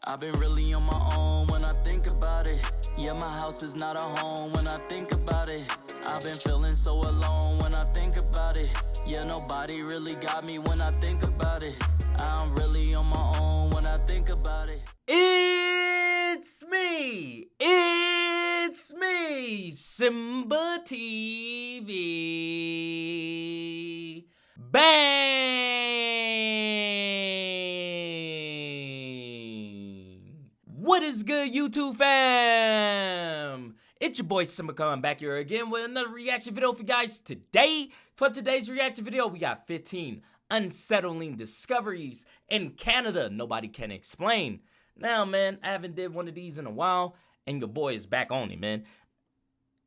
I've been really on my own when I think about it. Yeah, my house is not a home when I think about it. I've been feeling so alone when I think about it. Yeah, nobody really got me when I think about it. I'm really on my own when I think about it. It's me, SimbaTV. Bang! What is good, YouTube fam? It's your boy Simba coming back here again with another reaction video for you guys today. For today's reaction video, we got 15 unsettling discoveries in Canada nobody can explain. Now, man, I haven't did one of these in a while, and your boy is back on it, man.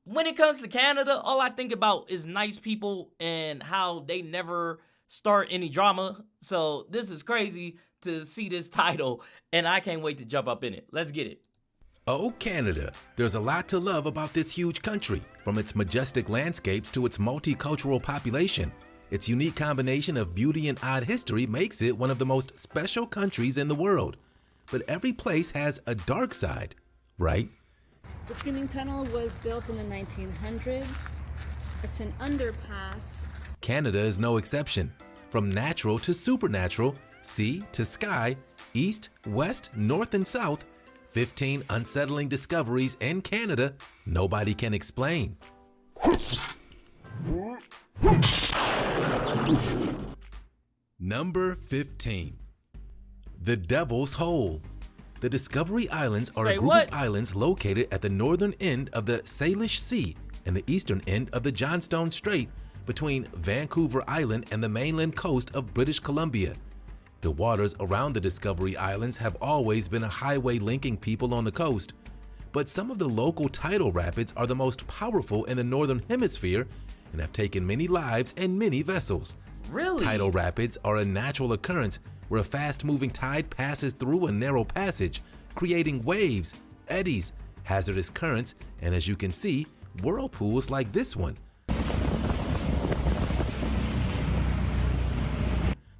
When it comes to Canada, all I think about is nice people and how they never start any drama. So this is crazy to see this title, and I can't wait to jump up in it. Let's get it. Oh, Canada. There's a lot to love about this huge country, from its majestic landscapes to its multicultural population. Its unique combination of beauty and odd history makes it one of the most special countries in the world. But every place has a dark side, right? The Screaming Tunnel was built in the 1900s. It's an underpass. Canada is no exception. From natural to supernatural, sea to sky, east, west, north, and south, 15 unsettling discoveries in Canada nobody can explain. Number 15. The Devil's Hole. The Discovery Islands are a group of islands located at the northern end of the Salish Sea and the eastern end of the Johnstone Strait between Vancouver Island and the mainland coast of British Columbia. The waters around the Discovery Islands have always been a highway linking people on the coast, but some of the local tidal rapids are the most powerful in the northern hemisphere and have taken many lives and many vessels. Really? Tidal rapids are a natural occurrence where a fast-moving tide passes through a narrow passage, creating waves, eddies, hazardous currents, and as you can see, whirlpools like this one.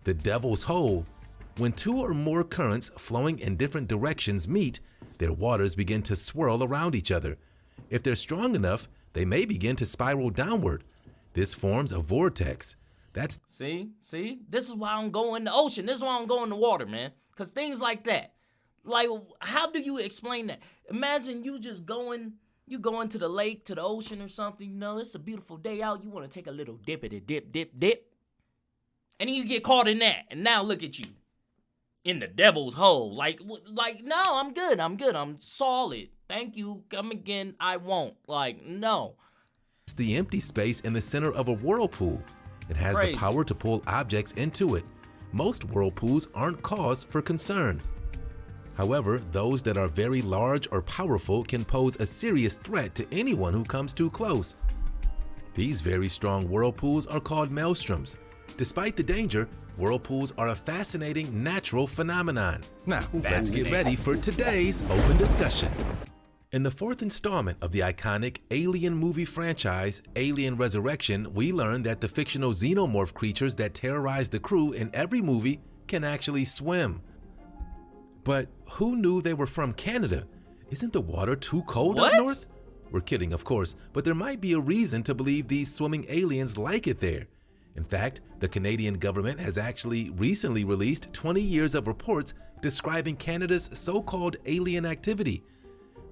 The Devil's Hole. When two or more currents flowing in different directions meet, their waters begin to swirl around each other. If they're strong enough, they may begin to spiral downward. This forms a vortex. That's See? This is why I don't go in the ocean. This is why I don't go in the water, man. Because things like that. Like, how do you explain that? Imagine you just going to the lake, to the ocean or something. You know, it's a beautiful day out. You want to take a little dippity dip. And then you get caught in that. And now look at you. In the devil's hole. Like, no, I'm good. I'm solid. Thank you. Come again. I won't. Like, no. It's the empty space in the center of a whirlpool. It has the power to pull objects into it. Most whirlpools aren't cause for concern. However, those that are very large or powerful can pose a serious threat to anyone who comes too close. These very strong whirlpools are called maelstroms. Despite the danger, whirlpools are a fascinating natural phenomenon. Now, let's get ready for today's open discussion. In the fourth installment of the iconic Alien movie franchise, Alien Resurrection, we learned that the fictional xenomorph creatures that terrorize the crew in every movie can actually swim. But who knew they were from Canada? Isn't the water too cold up north? We're kidding, of course, but there might be a reason to believe these swimming aliens like it there. In fact, the Canadian government has actually recently released 20 years of reports describing Canada's so-called alien activity.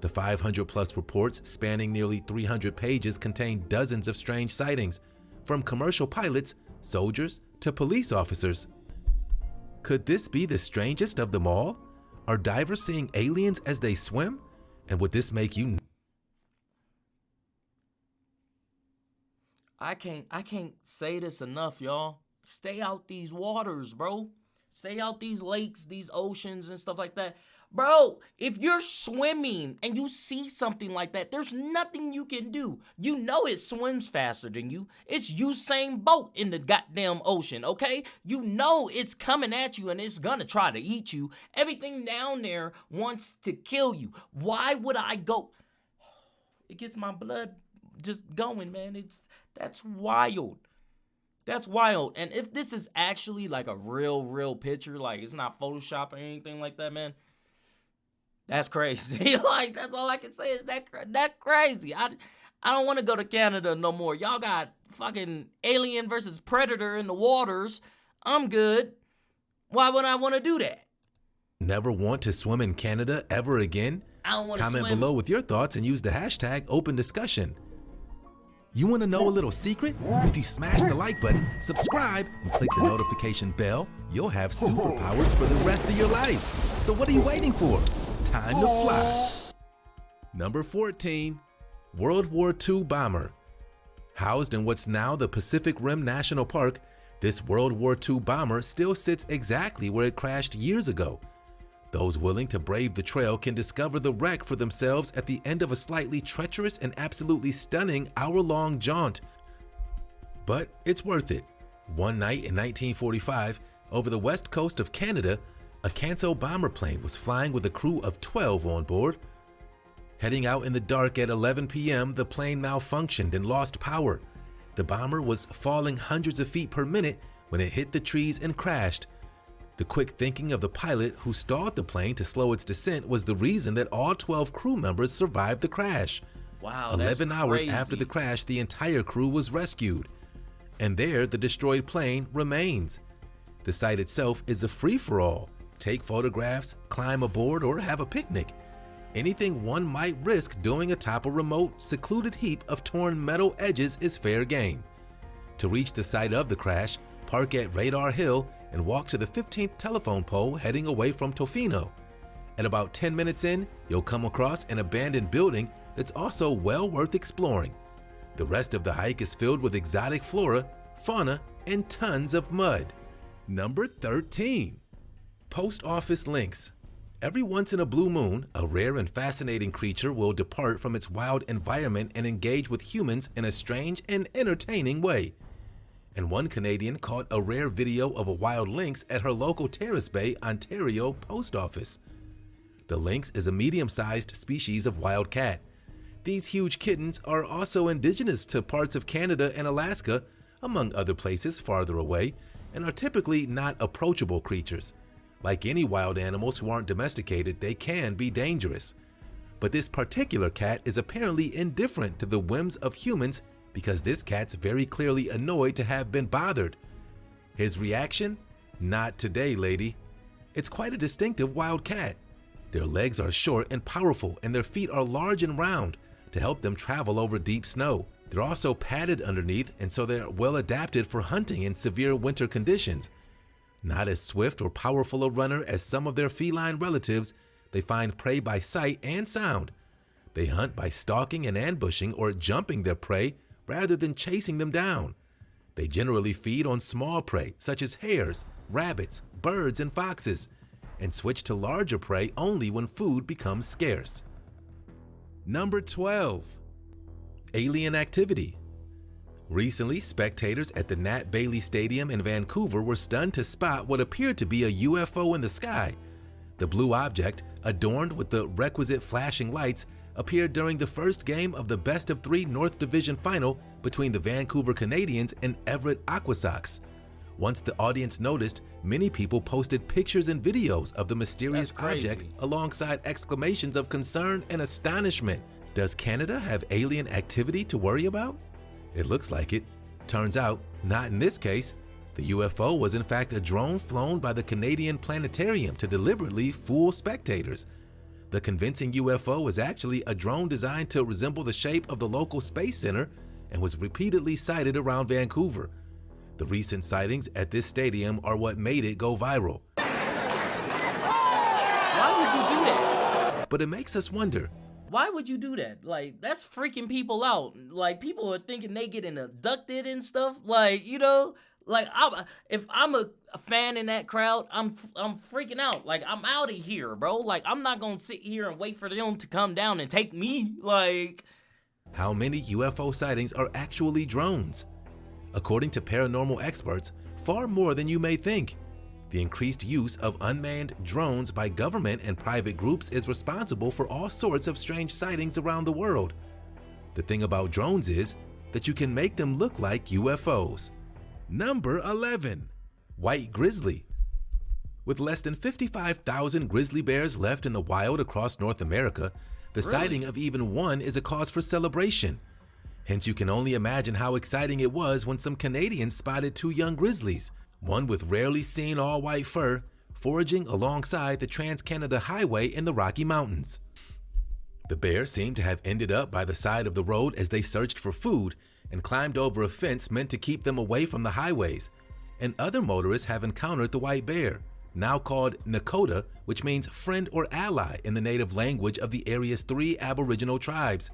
The 500-plus reports spanning nearly 300 pages contain dozens of strange sightings, from commercial pilots, soldiers, to police officers. Could this be the strangest of them all? Are divers seeing aliens as they swim? And would this make you... I can't say this enough, y'all. Stay out these waters, bro. Stay out these lakes, these oceans and stuff like that. Bro, if you're swimming and you see something like that, there's nothing you can do. You know it swims faster than you. It's Usain Bolt in the goddamn ocean, okay? You know it's coming at you and it's gonna try to eat you. Everything down there wants to kill you. Why would I go? It gets my blood just going, man. That's wild. That's wild. And if this is actually like a real picture, like it's not Photoshop or anything like that, man, That's crazy. Like, that's all I can say is that crazy. I don't want to go to Canada no more. Y'all got fucking Alien versus Predator in the waters. I'm good. Why would I want to do that? Never want to swim in Canada ever again? I don't want to swim. Comment below with your thoughts and use the hashtag open discussion. You want to know a little secret? If you smash the like button, subscribe, and click the notification bell, you'll have superpowers for the rest of your life. So what are you waiting for? Time to fly. Number 14, World War II bomber. Housed in what's now the Pacific Rim National Park, this World War II bomber still sits exactly where it crashed years ago. Those willing to brave the trail can discover the wreck for themselves at the end of a slightly treacherous and absolutely stunning hour-long jaunt. But it's worth it. One night in 1945, over the west coast of Canada, a Canso bomber plane was flying with a crew of 12 on board. Heading out in the dark at 11 p.m., the plane malfunctioned and lost power. The bomber was falling hundreds of feet per minute when it hit the trees and crashed. The quick thinking of the pilot who stalled the plane to slow its descent was the reason that all 12 crew members survived the crash. Wow, 11 that's hours crazy. after the crash, the entire crew was rescued. And there, the destroyed plane remains. The site itself is a free-for-all. Take photographs, climb aboard, or have a picnic. Anything one might risk doing atop a remote, secluded heap of torn metal edges is fair game. To reach the site of the crash, park at Radar Hill and walk to the 15th telephone pole heading away from Tofino. At about 10 minutes in, you'll come across an abandoned building that's also well worth exploring. The rest of the hike is filled with exotic flora, fauna, and tons of mud. Number 13. Post Office Lynx. Every once in a blue moon, a rare and fascinating creature will depart from its wild environment and engage with humans in a strange and entertaining way. And one Canadian caught a rare video of a wild lynx at her local Terrace Bay, Ontario post office. The lynx is a medium-sized species of wild cat. These huge kittens are also indigenous to parts of Canada and Alaska, among other places farther away, and are typically not approachable creatures. Like any wild animals who aren't domesticated, they can be dangerous. But this particular cat is apparently indifferent to the whims of humans because this cat's very clearly annoyed to have been bothered. His reaction? Not today, lady. It's quite a distinctive wild cat. Their legs are short and powerful, and their feet are large and round to help them travel over deep snow. They're also padded underneath, and so they're well adapted for hunting in severe winter conditions. Not as swift or powerful a runner as some of their feline relatives, they find prey by sight and sound. They hunt by stalking and ambushing or jumping their prey rather than chasing them down. They generally feed on small prey such as hares, rabbits, birds, and foxes, and switch to larger prey only when food becomes scarce. Number 12. Alien activity. Recently, spectators at the Nat Bailey Stadium in Vancouver were stunned to spot what appeared to be a UFO in the sky. The blue object, adorned with the requisite flashing lights, appeared during the first game of the best-of-3 North Division final between the Vancouver Canadians and Everett Aquasox. Once the audience noticed, many people posted pictures and videos of the mysterious object alongside exclamations of concern and astonishment. Does Canada have alien activity to worry about? It looks like it. Turns out, not in this case. The UFO was in fact a drone flown by the Canadian Planetarium to deliberately fool spectators. The convincing UFO was actually a drone designed to resemble the shape of the local space center and was repeatedly sighted around Vancouver. The recent sightings at this stadium are what made it go viral. Why would you do that? But it makes us wonder, why would you do that? Like, that's freaking people out. Like, people are thinking they getting abducted and stuff. Like, you know, like, if I'm a fan in that crowd, I'm freaking out. Like, I'm out of here, bro. Like, I'm not gonna sit here and wait for them to come down and take me. Like, how many UFO sightings are actually drones? According to paranormal experts, far more than you may think. The increased use of unmanned drones by government and private groups is responsible for all sorts of strange sightings around the world. The thing about drones is that you can make them look like UFOs. Number 11. White Grizzly. With less than 55,000 grizzly bears left in the wild across North America, the sighting of even one is a cause for celebration. Hence, you can only imagine how exciting it was when some Canadians spotted 2 young grizzlies, one with rarely seen all-white fur, foraging alongside the Trans-Canada Highway in the Rocky Mountains. The bear seemed to have ended up by the side of the road as they searched for food and climbed over a fence meant to keep them away from the highways. And other motorists have encountered the white bear, now called Nakota, which means friend or ally in the native language of the area's 3 Aboriginal tribes.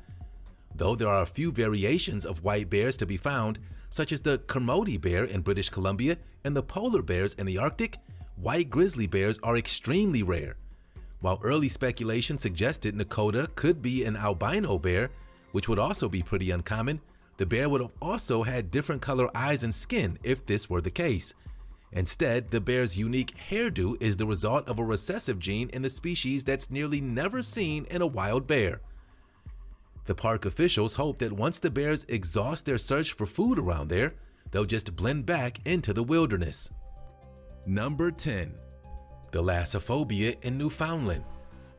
Though there are a few variations of white bears to be found, such as the Kermode bear in British Columbia and the polar bears in the Arctic, white grizzly bears are extremely rare. While early speculation suggested Nakota could be an albino bear, which would also be pretty uncommon, the bear would have also had different color eyes and skin if this were the case. Instead, the bear's unique hairdo is the result of a recessive gene in the species that's nearly never seen in a wild bear. The park officials hope that once the bears exhaust their search for food around there, they'll just blend back into the wilderness. Number 10. The Last Aphobia in Newfoundland.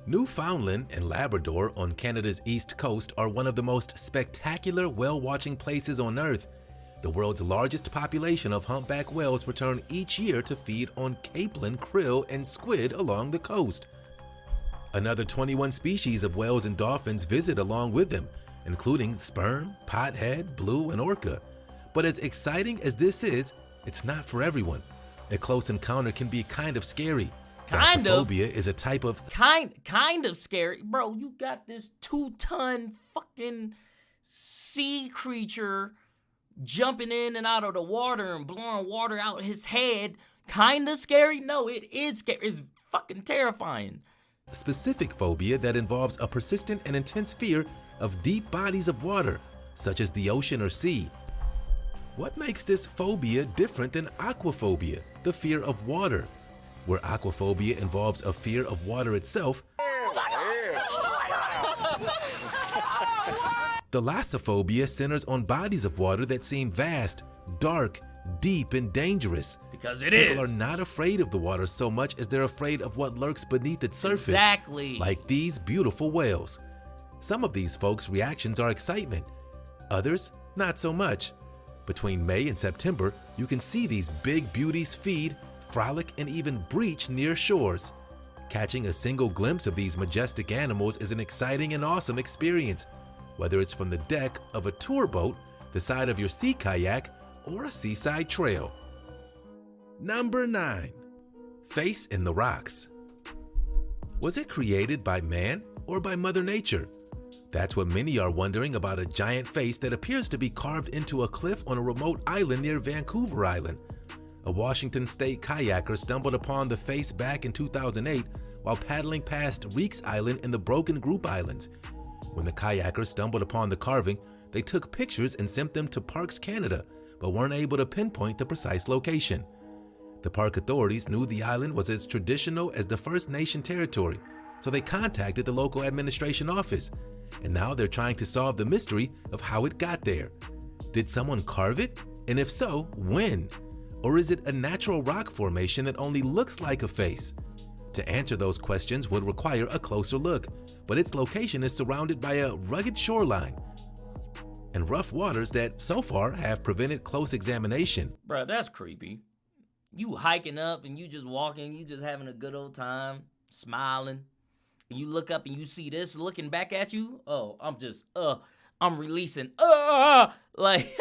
Newfoundland and Labrador on Canada's east coast are one of the most spectacular whale-watching places on Earth. The world's largest population of humpback whales return each year to feed on capelin, krill, and squid along the coast. Another 21 species of whales and dolphins visit along with them, including sperm, pothead, blue, and orca. But as exciting as this is, it's not for everyone. A close encounter can be kind of scary. Kind of. Aphobia is a type of kind of scary. Bro, you got this 2-ton fucking sea creature jumping in and out of the water and blowing water out his head. Kind of scary? No, it is scary. It's fucking terrifying. specific phobia that involves a persistent and intense fear of deep bodies of water, such as the ocean or sea. What makes this phobia different than aquaphobia, the fear of water? Where aquaphobia involves a fear of water itself, the Thalassophobia centers on bodies of water that seem vast, dark, deep, and dangerous. Because it People is. are not afraid of the water so much as they're afraid of what lurks beneath its surface. Exactly. Like these beautiful whales. Some of these folks' reactions are excitement. Others, not so much. Between May and September, you can see these big beauties feed, frolic, and even breach near shores. Catching a single glimpse of these majestic animals is an exciting and awesome experience, whether it's from the deck of a tour boat, the side of your sea kayak, or a seaside trail. Number 9. Face in the rocks. Was it created by man or by Mother Nature? That's what many are wondering about a giant face that appears to be carved into a cliff on a remote island near Vancouver Island. A Washington State kayaker stumbled upon the face back in 2008 while paddling past Reeks Island in the Broken Group Islands. When the kayakers stumbled upon the carving, they took pictures and sent them to Parks Canada, but weren't able to pinpoint the precise location. The park authorities knew the island was as traditional as the First Nation territory, so they contacted the local administration office, and now they're trying to solve the mystery of how it got there. Did someone carve it? And if so, when? Or is it a natural rock formation that only looks like a face? To answer those questions would require a closer look, but its location is surrounded by a rugged shoreline and rough waters that so far have prevented close examination. Bruh, that's creepy. You hiking up and you just walking, you just having a good old time, smiling. And you look up and you see this looking back at you. Oh, I'm releasing, like,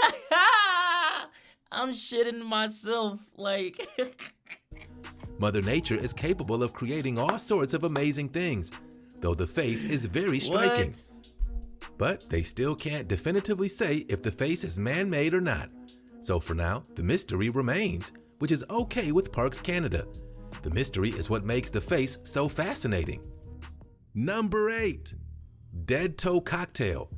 I'm shitting myself, like. Mother Nature is capable of creating all sorts of amazing things, though the face is very striking. What? But they still can't definitively say if the face is man-made or not. So for now, the mystery remains, which is okay with Parks Canada. The mystery is what makes the face so fascinating. Number 8. Dead Toe Cocktail.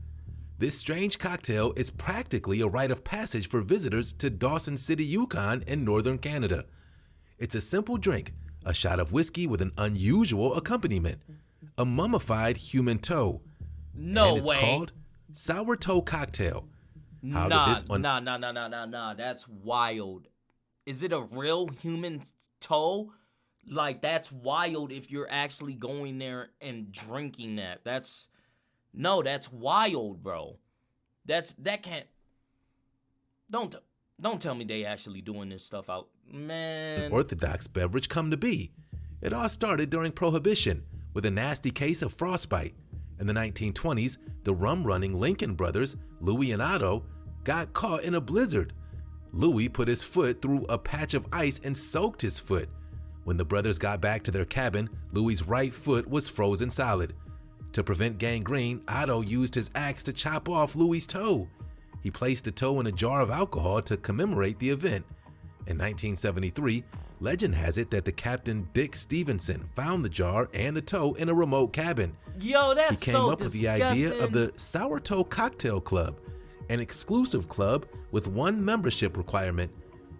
This strange cocktail is practically a rite of passage for visitors to Dawson City, Yukon in northern Canada. It's a simple drink, a shot of whiskey with an unusual accompaniment, a mummified human toe. No and it's way. called Sour Toe Cocktail. How did this Nah, that's wild. Is it a real human toe? Like, that's wild if you're actually going there and drinking that. That's wild, bro. That can't. Don't tell me they actually doing this stuff out, man. An orthodox beverage come to be. It all started during Prohibition with a nasty case of frostbite. In the 1920s, the rum-running Lincoln brothers, Louis and Otto, got caught in a blizzard. Louis put his foot through a patch of ice and soaked his foot. When the brothers got back to their cabin, Louis's right foot was frozen solid. To prevent gangrene, Otto used his axe to chop off Louis's toe. He placed the toe in a jar of alcohol to commemorate the event. In 1973, legend has it that the Captain Dick Stevenson found the jar and the toe in a remote cabin. Yo, that's He came so up with the disgusting. idea of the Sour Toe Cocktail Club, an exclusive club with one membership requirement.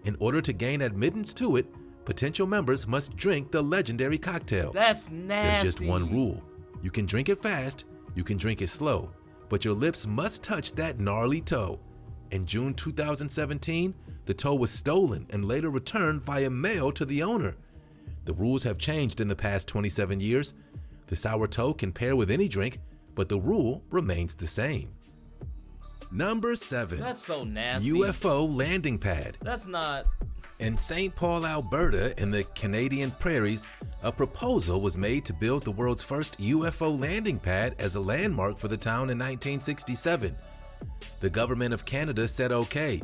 In order to gain admittance to it, potential members must drink the legendary cocktail. That's nasty. There's just one rule. You can drink it fast, you can drink it slow, but your lips must touch that gnarly toe. In June 2017, the toe was stolen and later returned via mail to the owner. The rules have changed in the past 27 years. The sour toe can pair with any drink, but the rule remains the same. Number 7. That's so nasty. UFO Landing Pad. That's not. In St. Paul, Alberta, in the Canadian prairies, a proposal was made to build the world's first UFO landing pad as a landmark for the town in 1967. The government of Canada said okay.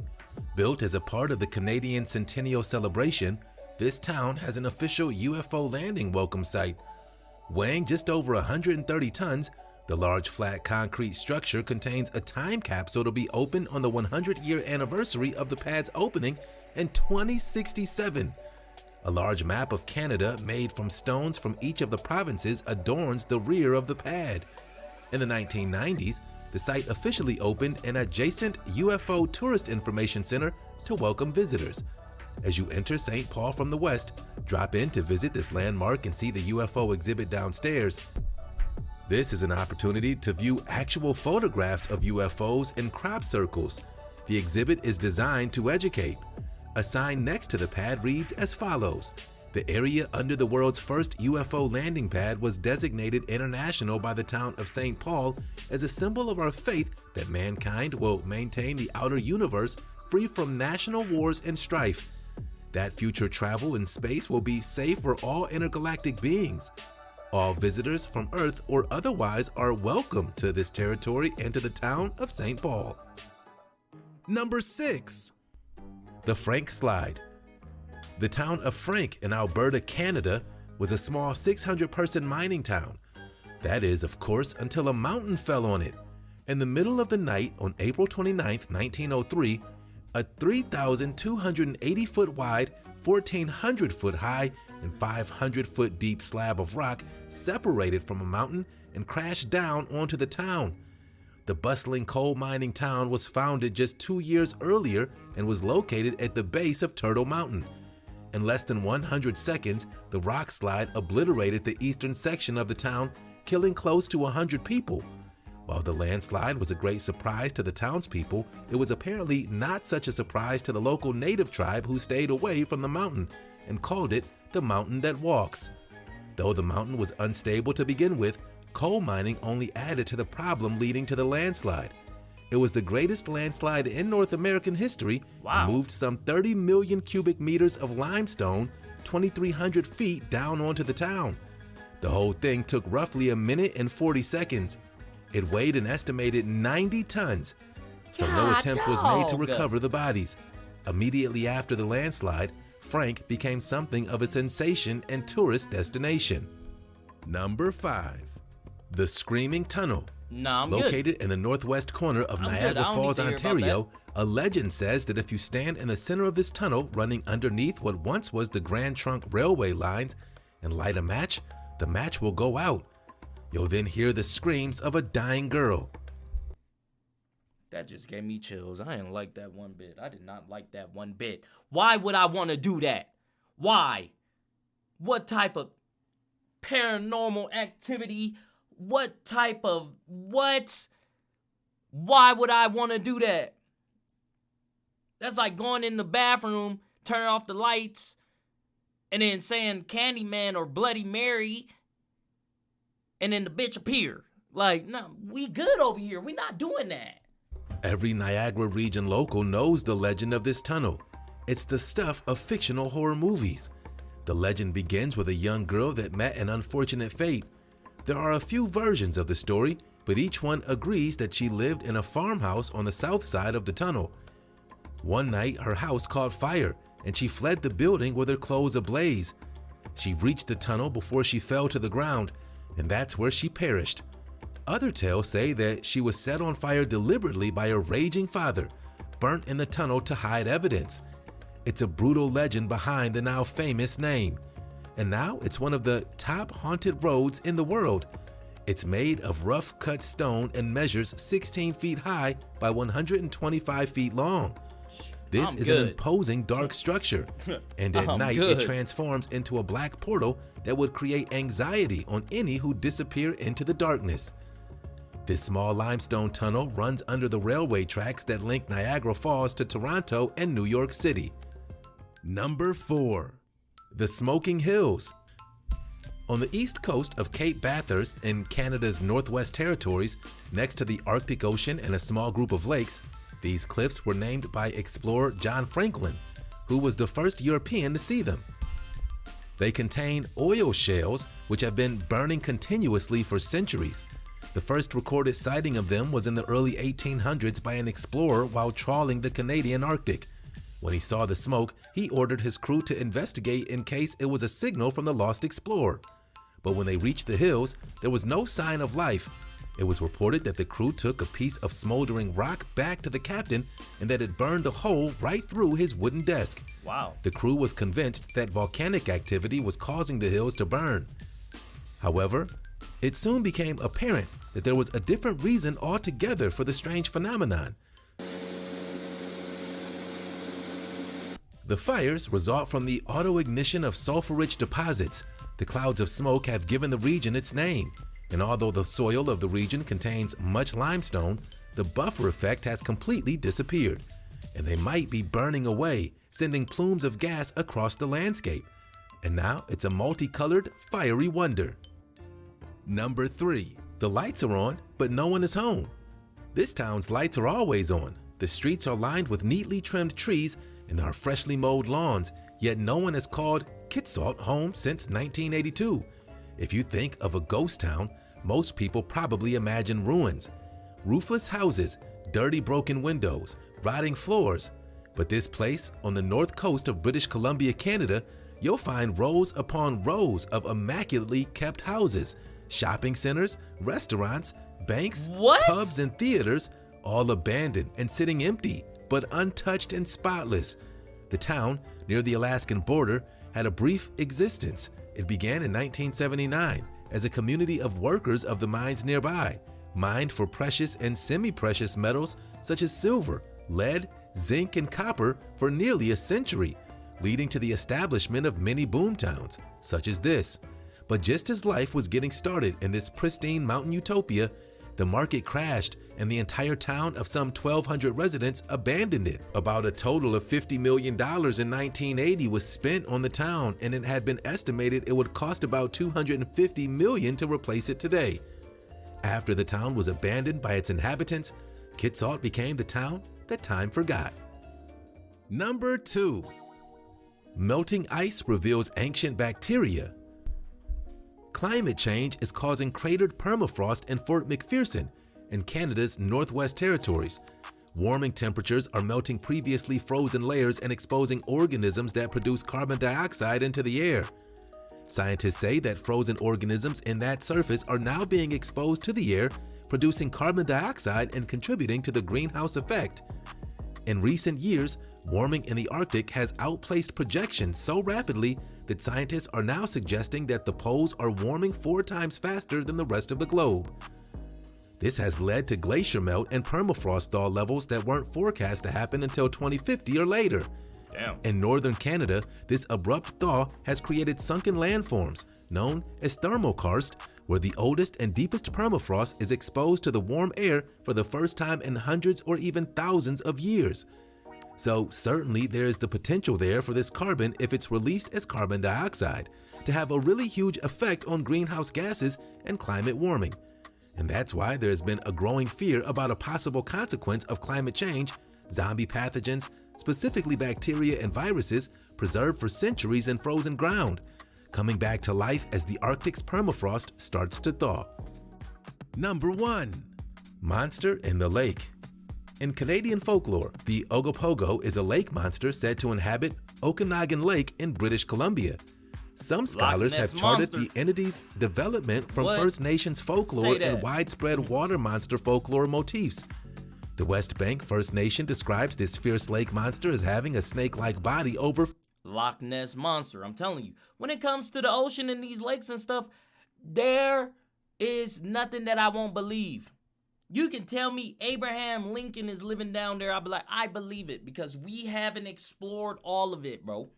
Built as a part of the Canadian Centennial celebration, this town has an official UFO landing welcome site. Weighing just over 130 tons, the large flat concrete structure contains a time capsule to be opened on the 100-year anniversary of the pad's opening in 2067. A large map of Canada made from stones from each of the provinces adorns the rear of the pad. In the 1990s, the site officially opened an adjacent UFO Tourist Information Center to welcome visitors. As you enter St. Paul from the west, drop in to visit this landmark and see the UFO exhibit downstairs. This is an opportunity to view actual photographs of UFOs in crop circles. The exhibit is designed to educate. A sign next to the pad reads as follows: "The area under the world's first UFO landing pad was designated international by the town of St. Paul as a symbol of our faith that mankind will maintain the outer universe free from national wars and strife. That future travel in space will be safe for all intergalactic beings. All visitors from Earth or otherwise are welcome to this territory and to the town of St. Paul." Number 6. The Frank Slide. The town of Frank in Alberta, Canada, was a small 600-person mining town. That is, of course, until a mountain fell on it. In the middle of the night on April 29, 1903, a 3,280-foot wide, 1,400-foot high, and 500-foot deep slab of rock separated from a mountain and crashed down onto the town. The bustling coal mining town was founded just 2 years earlier and was located at the base of Turtle Mountain. In less than 100 seconds, the rock slide obliterated the eastern section of the town, killing close to 100 people. While the landslide was a great surprise to the townspeople, it was apparently not such a surprise to the local native tribe who stayed away from the mountain and called it the mountain that walks. Though the mountain was unstable to begin with, coal mining only added to the problem leading to the landslide. It was the greatest landslide in North American history. Wow. And moved some 30 million cubic meters of limestone 2,300 feet down onto the town. The whole thing took roughly a minute and 40 seconds. It weighed an estimated 90 tons, so no attempt was made to recover the bodies. Immediately after the landslide, Frank became something of a sensation and tourist destination. Number 5. The Screaming Tunnel. Nah, I'm Located in the northwest corner of Niagara Falls, Ontario, that. a legend says that if you stand in the center of this tunnel running underneath what once was the Grand Trunk railway lines and light a match, the match will go out. You'll then hear the screams of a dying girl. That just gave me chills. I didn't like that one bit. I did not like that one bit. Why would I want to do that? Why? What type of paranormal activity? What type of what? Why would I want to do that? That's like going in the bathroom, turning off the lights, and then saying Candyman or Bloody Mary, and then the bitch appear. Like, no, we good over here. We not doing that. Every Niagara region local knows the legend of this tunnel. It's the stuff of fictional horror movies. The legend begins with a young girl that met an unfortunate fate. There are a few versions of the story, but each one agrees that she lived in a farmhouse on the south side of the tunnel. One night, her house caught fire, and she fled the building with her clothes ablaze. She reached the tunnel before she fell to the ground, and that's where she perished. Other tales say that she was set on fire deliberately by a raging father, burnt in the tunnel to hide evidence. It's a brutal legend behind the now famous name. And now it's one of the top haunted roads in the world. It's made of rough cut stone and measures 16 feet high by 125 feet long. This is an imposing dark structure, and at night it transforms into a black portal that would create anxiety on any who disappear into the darkness. This small limestone tunnel runs under the railway tracks that link Niagara Falls to Toronto and New York City. Number 4. The Smoking Hills. On the east coast of Cape Bathurst in Canada's Northwest Territories, next to the Arctic Ocean and a small group of lakes, these cliffs were named by explorer John Franklin, who was the first European to see them. They contain oil shales, which have been burning continuously for centuries. The first recorded sighting of them was in the early 1800s by an explorer while trawling the Canadian Arctic. When he saw the smoke, he ordered his crew to investigate in case it was a signal from the lost explorer. But when they reached the hills, there was no sign of life. It was reported that the crew took a piece of smoldering rock back to the captain and that it burned a hole right through his wooden desk. Wow. The crew was convinced that volcanic activity was causing the hills to burn. However, it soon became apparent that there was a different reason altogether for the strange phenomenon. The fires result from the autoignition of sulfur-rich deposits. The clouds of smoke have given the region its name, and although the soil of the region contains much limestone, the buffer effect has completely disappeared, and they might be burning away, sending plumes of gas across the landscape. And now it's a multicolored, fiery wonder. Number 3. The lights are on, but no one is home. This town's lights are always on. The streets are lined with neatly trimmed trees and there are freshly mowed lawns, yet no one has called Kitsalt home since 1982. If you think of a ghost town, most people probably imagine ruins. Roofless houses, dirty broken windows, rotting floors. But this place on the north coast of British Columbia, Canada, you'll find rows upon rows of immaculately kept houses, shopping centers, restaurants, banks, pubs, and theaters, all abandoned and sitting empty, but untouched and spotless. The town, near the Alaskan border, had a brief existence. It began in 1979 as a community of workers of the mines nearby, mined for precious and semi-precious metals such as silver, lead, zinc, and copper for nearly a century, leading to the establishment of many boomtowns, such as this. But just as life was getting started in this pristine mountain utopia, the market crashed and the entire town of some 1,200 residents abandoned it. About a total of $50 million in 1980 was spent on the town, and it had been estimated it would cost about $250 million to replace it today. After the town was abandoned by its inhabitants, Kitsalt became the town that time forgot. Number 2. Melting ice reveals ancient bacteria. Climate change is causing cratered permafrost in Fort McPherson in Canada's Northwest Territories. Warming temperatures are melting previously frozen layers and exposing organisms that produce carbon dioxide into the air. Scientists say that frozen organisms in that surface are now being exposed to the air, producing carbon dioxide and contributing to the greenhouse effect. In recent years, warming in the Arctic has outpaced projections so rapidly that scientists are now suggesting that the poles are warming 4 times faster than the rest of the globe. This has led to glacier melt and permafrost thaw levels that weren't forecast to happen until 2050 or later. Damn. In northern Canada, this abrupt thaw has created sunken landforms known as thermokarst, where the oldest and deepest permafrost is exposed to the warm air for the first time in hundreds or even thousands of years. So certainly there is the potential there for this carbon, if it's released as carbon dioxide, to have a really huge effect on greenhouse gases and climate warming. And that's why there's been a growing fear about a possible consequence of climate change: zombie pathogens, specifically bacteria and viruses preserved for centuries in frozen ground, coming back to life as the Arctic's permafrost starts to thaw. Number 1. Monster in the Lake. In Canadian folklore, the Ogopogo is a lake monster said to inhabit Okanagan Lake in British Columbia. Some scholars have charted the entity's development from First Nations folklore and widespread water monster folklore motifs. The West Bank First Nation describes this fierce lake monster as having a snake-like body over Loch Ness Monster. I'm telling you, when it comes to the ocean and these lakes and stuff, there is nothing that I won't believe. You can tell me Abraham Lincoln is living down there, I'll be like, I believe it, because we haven't explored all of it, bro.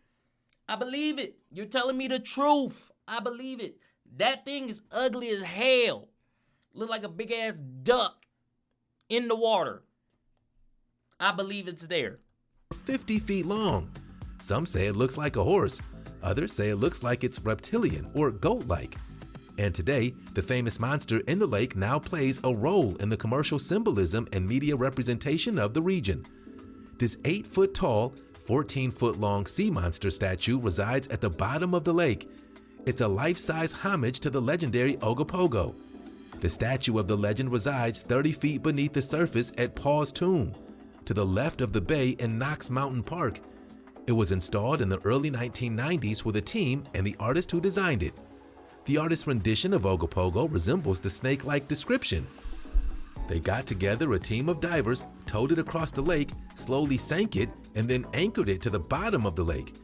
I believe it. You're telling me the truth. I believe it. That thing is ugly as hell. Look like a big ass duck in the water. I believe it's there. 50 feet long. Some say it looks like a horse. Others say it looks like it's reptilian or goat-like. And today, the famous monster in the lake now plays a role in the commercial symbolism and media representation of the region. This 8-foot-tall, 14-foot-long sea monster statue resides at the bottom of the lake. It's a life-size homage to the legendary Ogopogo. The statue of the legend resides 30 feet beneath the surface at Paul's Tomb, to the left of the bay in Knox Mountain Park. It was installed in the early 1990s with a team and the artist who designed it. The artist's rendition of Ogopogo resembles the snake-like description. They got together a team of divers, towed it across the lake, slowly sank it, and then anchored it to the bottom of the lake.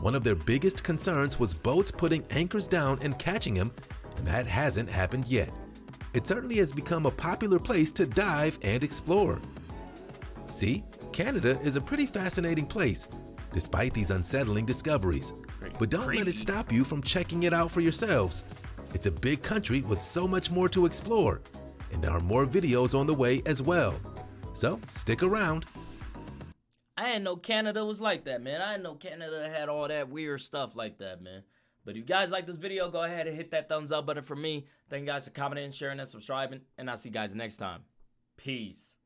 One of their biggest concerns was boats putting anchors down and catching him, and that hasn't happened yet. It certainly has become a popular place to dive and explore. See, Canada is a pretty fascinating place, despite these unsettling discoveries. But don't let it stop you from checking it out for yourselves. It's a big country with so much more to explore, and there are more videos on the way as well. So stick around. I didn't know Canada was like that, man. I didn't know Canada had all that weird stuff like that, man. But if you guys like this video, go ahead and hit that thumbs up button for me. Thank you guys for commenting, sharing, and subscribing, and I'll see you guys next time. Peace.